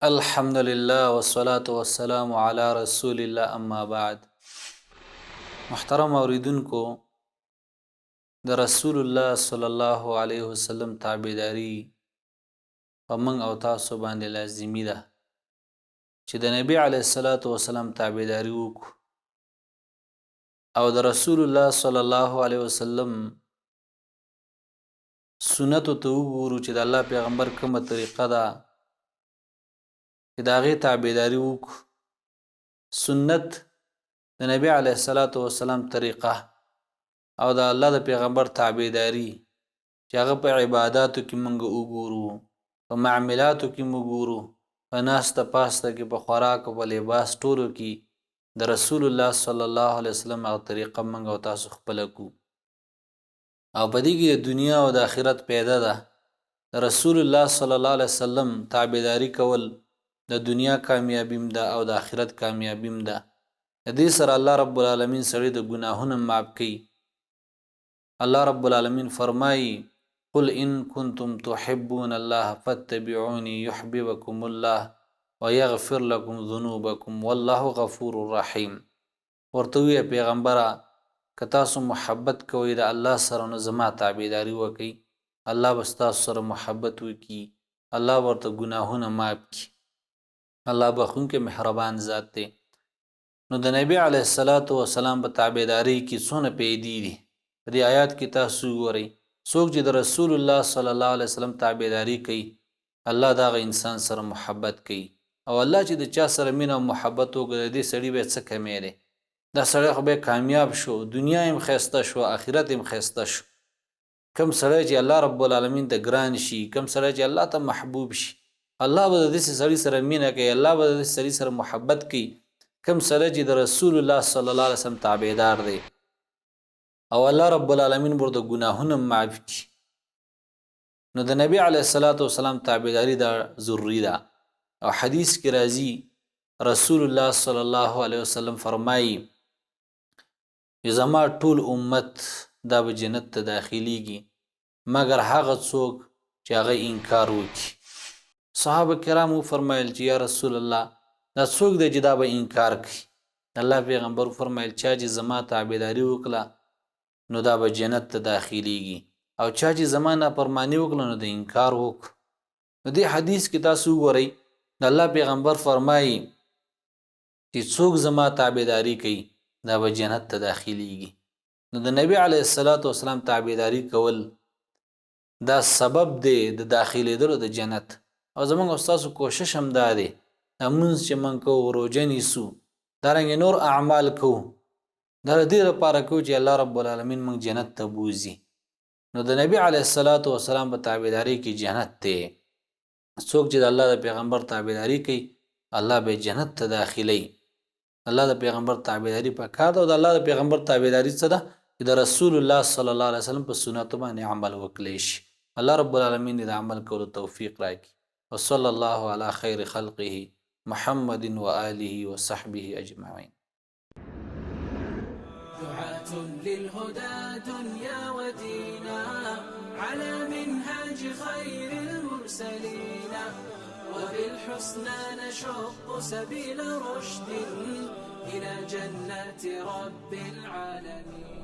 الحمد لله والصلاة والسلام على رسول الله اما بعد. محترم اوریدونکو، د رسول الله صلی الله علیه وسلم تابعداري په موږ او تاسو باندې لازمي ده چې د نبی علیه الصلاة والسلام تابعداري وکړو او د رسول الله صلی الله علیه وسلم سنت ته وګورو چې د الله پیغمبر کومه طریقه ده چې د هغې تابعداري وکړو. سنت د نبی علیه الصلاة والسلام طریقه او د الله د پیغمبر تابعداري چې هغه په عباداتو کې موږ وګورو، په معاملاتو کې موږ وګورو، په ناسته پاسته کې، په خوراک او په لباس ټولو کې د رسول الله صلی الله علیه وسلم هغه طریقه موږ او تاسو خپله کړو. او په دې کې د دنیا او د آخرت پیدا ده. د رسول الله صلی الله علیه وسلم تابعداري کول د دنیا کامیابیم ده او د آخرت کامیابیم ده. د دې سره الله رب العالمین سړی د ګناهونو معاف کوي. الله رب العالمین فرمایي: قل ان کنتم تحبون الله فاتبعوني يحببكم الله ويغفر لكم ذنوبكم والله غفور رحیم. ورته ویې پیغمبره، که تاسو محبت کوئ د الله سره نو زما تابعداري وکئ، الله به ستاسو سره محبت وکړي، الله ورته ګناهونه معاف کړي. الله بخښونکی مهربان ذات دی. نو د نبی علیه الصلاة والسلام په تابعداري کې څونه پیدې دي. په دې آیات کې تاسو وګورئ، څوک چې د رسول الله صلی الله علیه وسلم تابعداري کوي الله د هغه انسان سره محبت کوي. او الله چې د چا سره مینه او محبت وکړي د دې سړي به څه کمی دی. دا سړی خو به کامیاب شو، دنیا هم ښایسته شو، آخرت هم ښایسته شو. کم سړی چې الله رب العالمین ته ګران شي، کم سړی چې الله ته محبوب شي، الله به د داسې سړي سره مینه کوي، الله به د داسې سړي سره محبت کوي. کم سړی چې د رسول الله صلی الله علیه وسلم تابعدار دی او الله رب العالمین ورته ګناهونه معاف کړي. نو د نبی علیه الصلاة والسلام تابعداري دا ضروري ده. او حدیث کې راځي رسول الله صلی الله علیه وسلم فرمایي زما ټول امت دا به جنت ته داخلیږي مګر هغه څوک چې هغه انکار وکړي. صحابه کرامو فرمایل چې یا رسول الله دا څوک دی چې دا به انکار کوي؟ الله پیغمبر فرمایل چا چې زما تابعداري وکړه نو دا به جنت ته داخلیږي، او چا چې زما نافرماني وکړه نو د انکار وکړه. نو دې حدیث کې تاسو وګورئ د الله پیغمبر فرمایي چې څوک زما تابعداري کوي دا به جنت ته داخلیږي. نو د نبی علیه الصلاة والسلام تابعداري کول دا سبب دی د داخلېدلو د جنت. او زموږ او ستاسو کوشش هم دا دی لمونځ چې موږ کوو، روژه نیسو، دارنګې نور اعمال کوو، دا د دې لپاره کوو چې الله رب العالمین موږ جنت ته بوځي. نو د نبی علیه الصلاة والسلام په تابعداري کې جنت دی. څوک چې د الله د پیغمبر تابعداري کوي الله به جنت ته داخلي. الله د پیغمبر تابعداري پکار ده. او د الله د پیغمبر تابعداري څه ده؟ چې د رسول الله صلی الله علیه وسلم په سنتو باندې عمل وکړی شي. الله رب العالمین دې د عمل کولو توفیق راکړي. وصلی الله علی خیر خلقه محمد وآله وصحبه أجمعين. دعاة للهدى دنيا ودينا على منهاج خير المرسلين وبالحسنى نشق سبيل رشد إلى جنات رب العالمين.